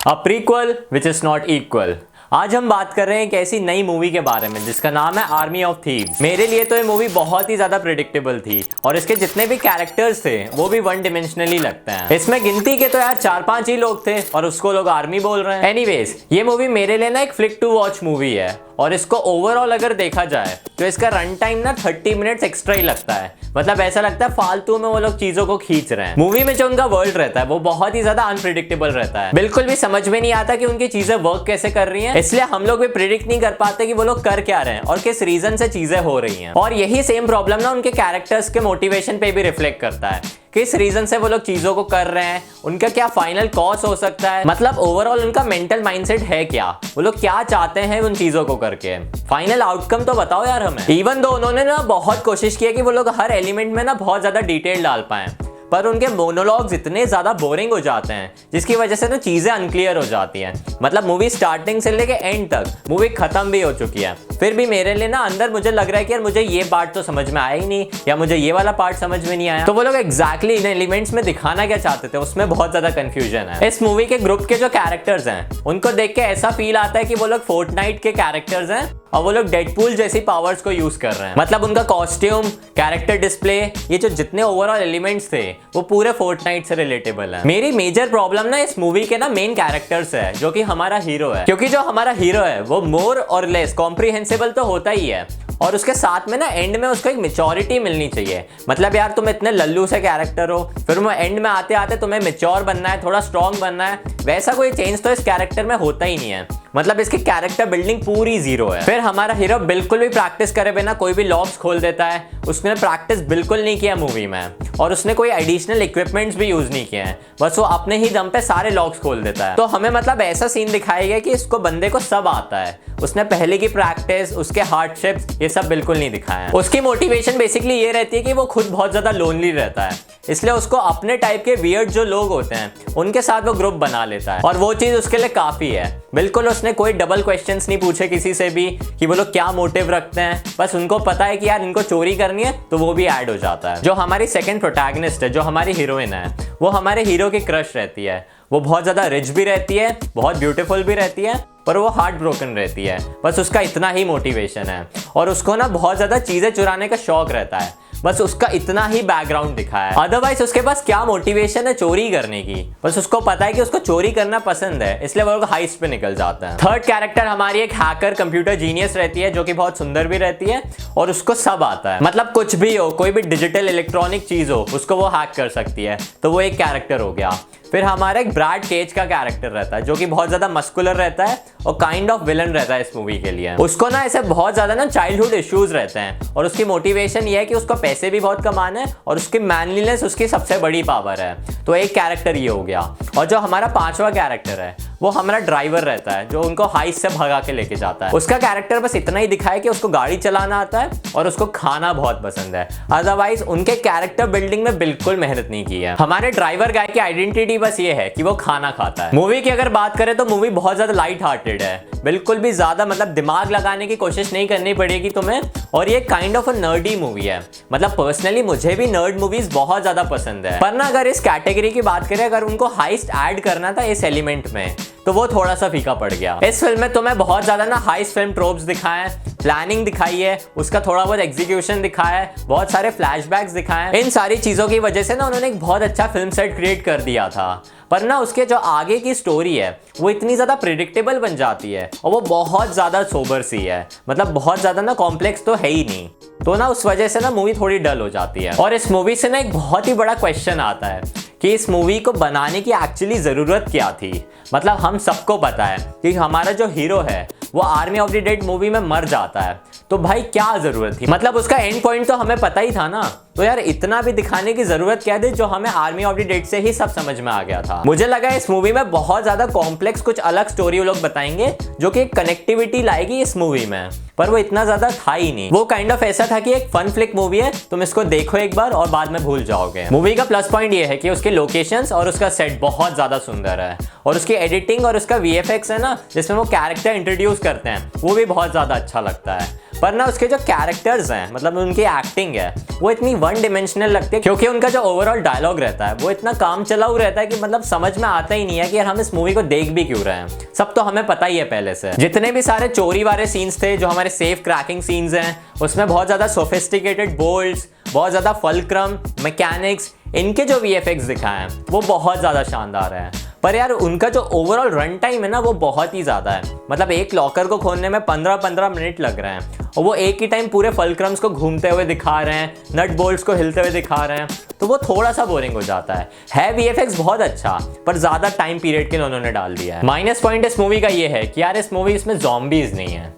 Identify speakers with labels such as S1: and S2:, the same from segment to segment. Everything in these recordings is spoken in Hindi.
S1: A prequel which is not equal. आज हम बात कर रहे हैं एक ऐसी नई मूवी के बारे में जिसका नाम है आर्मी ऑफ थीव्स। मेरे लिए तो ये मूवी बहुत ही ज्यादा प्रेडिक्टेबल थी और इसके जितने भी कैरेक्टर्स थे वो भी वन डिमेंशनली लगते हैं। इसमें गिनती के तो यार 4-5 ही लोग थे और उसको लोग आर्मी बोल रहे हैं। एनीवेज, ये मूवी मेरे लिए ना एक फ्लिक टू वॉच मूवी है और इसको ओवरऑल अगर देखा जाए तो इसका रन टाइम ना 30 मिनट्स एक्स्ट्रा ही लगता है। मतलब ऐसा लगता है फालतू में वो लोग चीजों को खींच रहे हैं। मूवी में जो उनका वर्ल्ड रहता है वो बहुत ही ज्यादा अनप्रिडिक्टेबल रहता है। बिल्कुल भी समझ में नहीं आता कि उनकी चीजें वर्क कैसे कर रही हैं, इसलिए हम लोग भी प्रिडिक्ट नहीं कर पाते कि वो लोग कर क्या रहे हैं और किस रीजन से चीजें हो रही हैं। और यही सेम प्रॉब्लम ना उनके कैरेक्टर्स के मोटिवेशन पे भी रिफ्लेक्ट करता है। किस रीजन से वो लोग चीजों को कर रहे हैं, उनका क्या फाइनल कॉज हो सकता है, मतलब ओवरऑल उनका मेंटल माइंडसेट है क्या, वो लोग क्या चाहते हैं उन चीजों को करके। फाइनल आउटकम तो बताओ यार हमें। इवन दो उन्होंने ना बहुत कोशिश की है कि वो लोग हर एलिमेंट में ना बहुत ज्यादा डिटेल डाल पाए, पर उनके मोनोलॉग्स इतने ज्यादा बोरिंग हो जाते हैं जिसकी वजह से ना चीजें अनक्लियर हो जाती हैं। मतलब मूवी स्टार्टिंग से लेके एंड तक मूवी खत्म भी हो चुकी है, फिर भी मेरे लिए ना अंदर मुझे लग रहा है कि यार मुझे ये पार्ट तो समझ में आया ही नहीं या मुझे ये वाला पार्ट समझ में नहीं आया। तो वो लोग एग्जैक्टली इन एलिमेंट्स में दिखाना क्या चाहते थे उसमें बहुत ज्यादा कंफ्यूजन है। इस मूवी के ग्रुप के जो कैरेक्टर्स हैं उनको देख के ऐसा फील आता है कि वो लोग फोर्टनाइट के कैरेक्टर्स हैं और वो लोग डेडपूल जैसी पावर्स को यूज कर रहे हैं। मतलब उनका कॉस्ट्यूम, कैरेक्टर डिस्प्ले, ये जो जितने ओवरऑल एलिमेंट्स थे वो पूरे फोर्टनाइट से रिलेटेबल है। मेरी मेजर प्रॉब्लम ना इस मूवी के ना मेन कैरेक्टर्स है जो कि हमारा हीरो है, क्योंकि जो हमारा हीरो है वो मोर और लेस कॉम्प्रिहेंसिबल तो होता ही है और उसके साथ में ना एंड में उसको एक मेच्योरिटी मिलनी चाहिए। मतलब यार तुम इतने लल्लू से कैरेक्टर हो, फिर वो एंड में आते आते तुम्हें मेच्योर बनना है, थोड़ा स्ट्रॉन्ग बनना है, वैसा कोई चेंज तो इस कैरेक्टर में होता ही नहीं है। मतलब इसकी कैरेक्टर बिल्डिंग पूरी जीरो है। फिर हमारा हीरो बिल्कुल भी प्रैक्टिस करे बिना कोई भी लॉक्स खोल देता है। उसने प्रैक्टिस बिल्कुल नहीं किया मूवी में और उसने कोई एडिशनल इक्विपमेंट्स भी यूज नहीं किए हैं, बस वो अपने ही दम पे सारे लॉक्स खोल देता है। तो हमें मतलब ऐसा सीन दिखाया गया कि इसको बंदे को सब आता है, उसने पहले की प्रैक्टिस, उसके हार्डशिप्स ये सब बिल्कुल नहीं दिखाया है। उसकी मोटिवेशन बेसिकली ये रहती है कि वो खुद बहुत ज्यादा लोनली रहता है, इसलिए उसको अपने टाइप के वियर्ड जो लोग होते हैं उनके साथ वो ग्रुप बना लेता है और वो चीज उसके लिए काफी है। बिल्कुल उसने कोई डबल क्वेश्चंस नहीं पूछे किसी से भी कि वो लोग क्या मोटिव रखते हैं, बस उनको पता है कि यार इनको चोरी करनी है तो वो भी ऐड हो जाता है। जो हमारी सेकंड प्रोटैगनिस्ट है, जो हमारी हीरोइन है, वो हमारे हीरो की क्रश रहती है। वो बहुत ज्यादा रिच भी रहती है, बहुत ब्यूटीफुल भी रहती है, पर वो हार्ट ब्रोकन रहती है। बस उसका इतना ही मोटिवेशन है और उसको ना बहुत ज्यादा चीजें चुराने का शौक रहता है, बस उसका इतना ही बैकग्राउंड दिखा है। अदरवाइज उसके पास क्या मोटिवेशन है चोरी करने की, बस उसको पता है कि उसको चोरी करना पसंद है, इसलिए वो लोग हाइस्ट पे निकल जाते हैं। थर्ड कैरेक्टर हमारी एक हैकर कंप्यूटर जीनियस रहती है जो कि बहुत सुंदर भी रहती है और उसको सब आता है। मतलब कुछ भी हो, कोई भी डिजिटल इलेक्ट्रॉनिक चीज हो, उसको वो हैक कर सकती है, तो वो एक कैरेक्टर हो गया। फिर हमारा एक ब्रैड केज का कैरेक्टर रहता है जो कि बहुत ज्यादा मस्कुलर रहता है और काइंड ऑफ विलन रहता है इस मूवी के लिए। उसको ना ऐसे बहुत ज्यादा ना चाइल्डहुड इश्यूज रहते हैं और उसकी मोटिवेशन ये है कि उसको पैसे भी बहुत कमाने हैं और उसकी मैनलीनेस उसकी सबसे बड़ी पावर है। तो एक कैरेक्टर ये हो गया। और जो हमारा पांचवा कैरेक्टर है वो हमारा ड्राइवर रहता है जो उनको हाइस से भगा के लेके जाता है। उसका कैरेक्टर बस इतना ही दिखाया कि उसको गाड़ी चलाना आता है और उसको खाना बहुत पसंद है, अदरवाइज उनके कैरेक्टर बिल्डिंग में बिल्कुल मेहनत नहीं की है। हमारे ड्राइवर गाय की आइडेंटिटी बस ये है कि वो खाना खाता है। मूवी की अगर बात करें तो मूवी बहुत ज्यादा लाइट हार्टेड है, बिल्कुल भी ज्यादा मतलब दिमाग लगाने की कोशिश नहीं करनी पड़ेगी तुम्हें, और ये kind of a nerdy movie है। मतलब पर्सनली मुझे भी नर्ड मूवीज बहुत ज्यादा पसंद है, पर ना अगर इस कैटेगरी की बात करें, अगर उनको हाइस्ट ऐड करना था इस एलिमेंट में तो वो थोड़ा सा फीका पड़ गया। इस फिल्म में तुम्हें बहुत ज्यादा ना हाइस्ट फिल्म ट्रोप्स दिखाए हैं, प्लानिंग दिखाई है, उसका थोड़ा बहुत एग्जीक्यूशन दिखाया है, बहुत सारे फ्लैशबैक्स दिखाए हैं। इन सारी चीजों की वजह से ना उन्होंने एक बहुत अच्छा फिल्म सेट क्रिएट कर दिया था, पर ना उसके जो आगे की स्टोरी है वो इतनी ज्यादा प्रिडिक्टेबल बन जाती है और वो बहुत ज्यादा सोबर सी है। मतलब बहुत ज्यादा ना कॉम्प्लेक्स तो है ही नहीं, तो ना उस वजह से ना मूवी थोड़ी डल हो जाती है। और इस मूवी से ना एक बहुत ही बड़ा क्वेश्चन आता है कि इस मूवी को बनाने की एक्चुअली जरूरत क्या थी। मतलब हम सबको पता है कि हमारा जो हीरो है वो army of the dead movie में मर जाता है, तो भाई क्या जरूरत थी। मतलब उसका एंड पॉइंट तो हमें पता ही था ना, तो यार इतना भी दिखाने की जरूरत क्या थी जो हमें आर्मी ऑफ द डेड से ही सब समझ में आ गया था। मुझे लगा इस मूवी में बहुत ज्यादा कॉम्प्लेक्स कुछ अलग स्टोरी वो लोग बताएंगे जो कि कनेक्टिविटी लाएगी इस मूवी में, पर वो इतना ज्यादा था ही नहीं। वो काइंड ऑफ ऐसा था कि एक फन फ्लिक मूवी है, तुम इसको देखो एक बार और बाद में भूल जाओगे। मूवी का प्लस पॉइंट ये है कि उसके लोकेशंस और उसका सेट बहुत ज्यादा सुंदर है और उसकी एडिटिंग और उसका वीएफएक्स है ना जिसमें वो कैरेक्टर इंट्रोड्यूस करते हैं वो भी बहुत ज्यादा अच्छा लगता है। पर ना उसके जो कैरेक्टर्स हैं, मतलब उनकी एक्टिंग है, वो इतनी वन डिमेंशनल लगती है, क्योंकि उनका जो ओवरऑल डायलॉग रहता है वो इतना काम चलाऊ रहता है कि मतलब समझ में आता ही नहीं है कि यार हम इस मूवी को देख भी क्यों रहे हैं। सब तो हमें पता ही है पहले से। जितने भी सारे चोरी वाले सीन्स थे, जो हमारे सेफ क्रैकिंग सीन्स हैं, उसमें बहुत ज़्यादा सोफिस्टिकेटेड बोल्ट्स, बहुत ज़्यादा फलक्रम मैकेनिक्स, इनके जो VFX दिखाए हैं वो बहुत ज़्यादा शानदार है। पर यार उनका जो ओवरऑल रन टाइम है ना वो बहुत ही ज़्यादा है। मतलब एक लॉकर को खोलने में 15-15 मिनट लग रहे हैं और वो एक ही टाइम पूरे फलक्रम्स को घूमते हुए दिखा रहे हैं, नट बोल्ट्स को हिलते हुए दिखा रहे हैं, तो वो थोड़ा सा बोरिंग हो जाता है। VFX बहुत अच्छा, पर ज़्यादा टाइम पीरियड के लिए उन्होंने डाल दिया है। माइनस पॉइंट इस मूवी का ये है कि यार इस मूवी इसमें ज़ॉम्बीज़ नहीं है।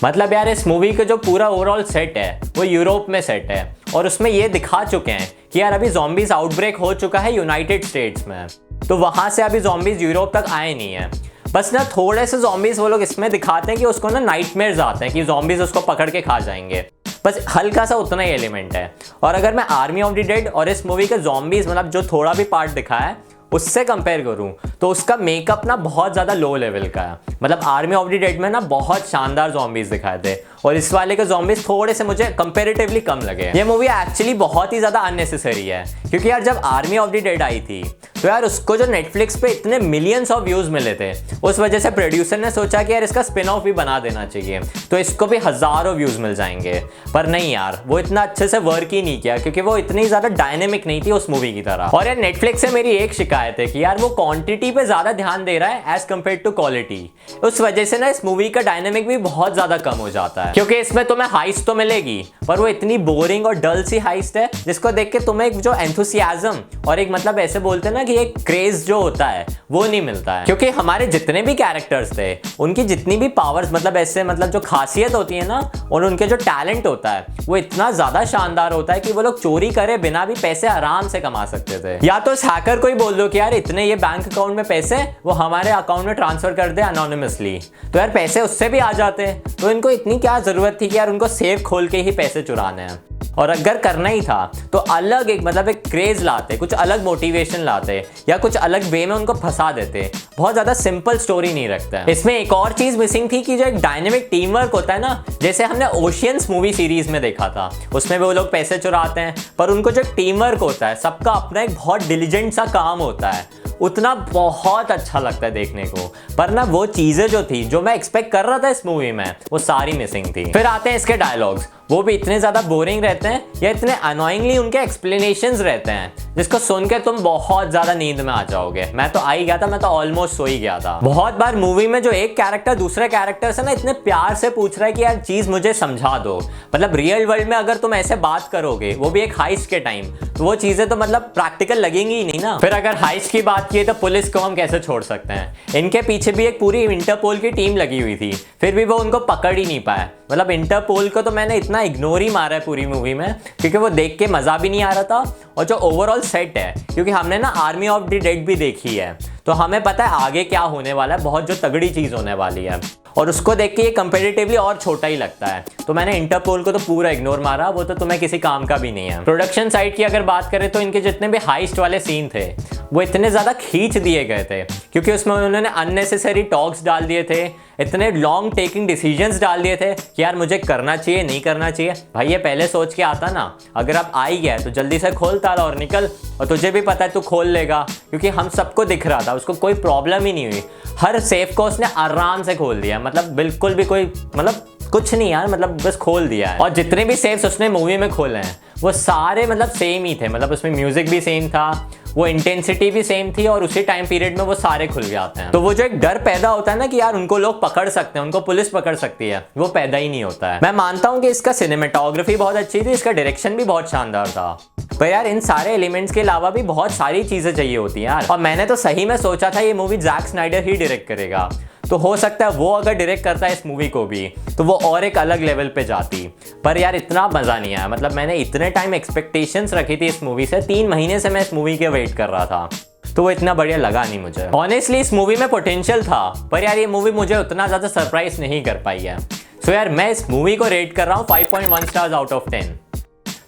S1: मतलब यार इस मूवी का जो पूरा ओवरऑल सेट है वो यूरोप में सेट है और उसमें ये दिखा चुके हैं कि यार अभी ज़ॉम्बीज़ आउटब्रेक हो चुका है यूनाइटेड स्टेट्स में, तो वहाँ से अभी ज़ॉम्बीज़ यूरोप तक आए नहीं है। बस ना थोड़े से ज़ॉम्बीज़ वो लोग इसमें दिखाते हैं कि उसको ना नाइटमेयर्स आते हैं कि ज़ॉम्बीज़ उसको पकड़ के खा जाएंगे, बस हल्का सा उतना ही एलिमेंट है। और अगर मैं आर्मी ऑफ द डेड और इस मूवी के ज़ॉम्बीज़ मतलब जो थोड़ा भी पार्ट दिखाया है उससे कंपेयर करूं तो उसका मेकअप ना बहुत ज़्यादा लो लेवल का है। मतलब आर्मी ऑफ द डेड में ना बहुत शानदार ज़ॉम्बीज़ दिखाए थे और इस वाले के ज़ॉम्बीज़ थोड़े से मुझे कंपैरेटिवली कम लगे। ये मूवी एक्चुअली बहुत ही ज़्यादा अननेसेसरी है, क्योंकि यार जब आर्मी ऑफ द डेड आई थी तो यार उसको जो नेटफ्लिक्स पे इतने मिलियंस ऑफ व्यूज़ मिले थे, उस वजह से प्रोड्यूसर ने सोचा कि यार इसका स्पिन ऑफ भी बना देना चाहिए, तो इसको भी हज़ारों व्यूज़ मिल जाएंगे। पर नहीं यार, वो इतना अच्छे से वर्क ही नहीं किया, क्योंकि वो इतनी ज़्यादा डायनेमिक नहीं थी उस मूवी की तरह। और यार नेटफ्लिक्स से मेरी एक शिकायत है कि यार वो क्वांटिटी पे ज़्यादा ध्यान दे रहा है एज कम्पेयर टू क्वालिटी। उस वजह से ना इस मूवी का डायनेमिक भी बहुत ज़्यादा कम हो जाता है, क्योंकि इसमें तुम्हें हाइस्ट तो मिलेगी पर वो इतनी बोरिंग और डल सी हाइस्ट है जिसको देख के तुम्हें एक जो एंथुसियाज्म और एक मतलब ऐसे बोलते हैं ना कि एक क्रेज जो होता है वो नहीं मिलता है। क्योंकि हमारे जितने भी कैरेक्टर्स थे उनकी जितनी भी पावर्स मतलब ऐसे मतलब जो खासियत होती है ना और उनके जो टैलेंट होता है वो इतना ज़्यादा शानदार होता है कि वो लोग चोरी करे बिना भी पैसे आराम से कमा सकते थे। या तो इस हैकर को ही बोल दो कि यार इतने ये बैंक अकाउंट में पैसे वो हमारे अकाउंट में ट्रांसफर कर दे अनोनिमसली, तो यार पैसे उससे भी आ जाते। तो इनको इतनी क्या ज़रूरत थी कि यार उनको सेफ खोल के ही पैसे चुराने हैं। और अगर करना ही था तो अलग एक मतलब एक क्रेज लाते, कुछ अलग मोटिवेशन लाते या कुछ अलग वे में उनको फंसा देते। बहुत ज़्यादा सिंपल स्टोरी नहीं रखता है। इसमें एक और चीज़ मिसिंग थी कि जो एक डायनेमिक टीम वर्क होता है ना, जैसे हमने ओशियंस मूवी सीरीज में देखा था, उसमें भी वो लोग पैसे चुराते हैं पर उनको जो टीम वर्क होता है, सबका अपना एक बहुत डिलीजेंट सा काम होता है, उतना बहुत अच्छा लगता है देखने को। पर ना वो चीज़ें जो थी जो मैं एक्सपेक्ट कर रहा था इस मूवी में वो सारी मिसिंग थी। फिर आते हैं इसके डायलॉग्स, वो भी इतने ज़्यादा बोरिंग रहते हैं या इतने अनोइंगली उनके एक्सप्लेनेशंस रहते हैं जिसको सुन के तुम बहुत ज़्यादा नींद में आ जाओगे। मैं तो आ ही गया था, मैं तो ऑलमोस्ट सो ही गया था। बहुत बार मूवी में जो एक कैरेक्टर दूसरे कैरेक्टर से ना इतने प्यार से पूछ रहा है कि यार चीज़ मुझे समझा दो। मतलब रियल वर्ल्ड में अगर तुम ऐसे बात करोगे वो भी एक हाइस्ट के टाइम, तो वो चीज़ें तो मतलब प्रैक्टिकल लगेंगी ही नहीं ना। फिर अगर हाइस्ट की बात की तो पुलिस को हम कैसे छोड़ सकते हैं। इनके पीछे भी एक पूरी इंटरपोल की टीम लगी हुई थी, फिर भी वो उनको पकड़ ही नहीं पाए। मतलब इंटरपोल को तो मैंने इतना इग्नोर ही मारा है पूरी मूवी में, क्योंकि वो देख के मज़ा भी नहीं आ रहा था। और जो ओवरऑल सेट है, क्योंकि हमने ना आर्मी ऑफ द डेड भी देखी है, तो हमें पता है आगे क्या होने वाला है, बहुत जो तगड़ी चीज़ होने वाली है, और उसको देख के ये कंपेरेटिवली और छोटा ही लगता है। तो मैंने इंटरपोल को तो पूरा इग्नोर मारा, वो तो तुम्हें किसी काम का भी नहीं है। प्रोडक्शन साइड की अगर बात करें तो इनके जितने भी हाइस्ट वाले सीन थे वो इतने ज़्यादा खींच दिए गए थे, क्योंकि उसमें उन्होंने अननेसेसरी टॉक्स डाल दिए थे, इतने लॉन्ग टेकिंग डिसीजंस डाल दिए थे कि यार मुझे करना चाहिए नहीं करना चाहिए। भाई ये पहले सोच के आता ना, अगर आप आ ही गया तो जल्दी से खोल ताला और निकल। और तुझे भी पता है तू खोल लेगा, क्योंकि हम सबको दिख रहा था, उसको कोई प्रॉब्लम ही नहीं हुई। हर सेफ को उसने आराम से खोल दिया, मतलब बिल्कुल भी कोई मतलब कुछ नहीं यार, मतलब बस खोल दिया है। और जितने भी सेफ्स उसने मूवी में खोले हैं वो सारे मतलब सेम ही थे। मतलब उसमें म्यूजिक भी सेम था, वो इंटेंसिटी भी सेम थी, और उसी टाइम पीरियड में वो सारे खुल जाते हैं। तो वो जो एक डर पैदा होता है ना कि यार उनको लोग पकड़ सकते हैं, उनको पुलिस पकड़ सकती है, वो पैदा ही नहीं होता है। मैं मानता हूँ कि इसका सिनेमेटोग्राफी बहुत अच्छी थी, इसका डायरेक्शन भी बहुत शानदार था, पर यार इन सारे एलिमेंट्स के अलावा भी बहुत सारी चीज़ें चाहिए होती हैं यार। और मैंने तो सही में सोचा था ये मूवी जैक स्नाइडर ही डायरेक्ट करेगा, तो हो सकता है वो अगर डायरेक्ट करता है इस मूवी को भी तो वो और एक अलग लेवल पे जाती। पर यार इतना मज़ा नहीं आया। मतलब मैंने इतने टाइम एक्सपेक्टेशंस रखी थी इस मूवी से, 3 महीने से मैं इस मूवी के वेट कर रहा था, तो वो इतना बढ़िया लगा नहीं मुझे। ऑनेस्टली इस मूवी में पोटेंशियल था, पर यार ये मूवी मुझे उतना ज़्यादा सरप्राइज नहीं कर पाई है। सो यार मैं इस मूवी को रेट कर रहा हूँ 5.1 स्टार्स आउट ऑफ 10।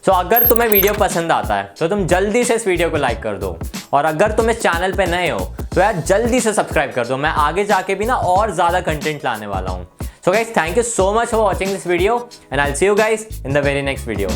S1: सो अगर तुम्हें वीडियो पसंद आता है तो तुम जल्दी से इस वीडियो को लाइक कर दो, और अगर तुम इस चैनल पे नए हो तो यार जल्दी से सब्सक्राइब कर दो। मैं आगे जाके भी ना और ज़्यादा कंटेंट लाने वाला हूँ। So guys, thank you so much for watching this video and I'll see you guys in the very next video.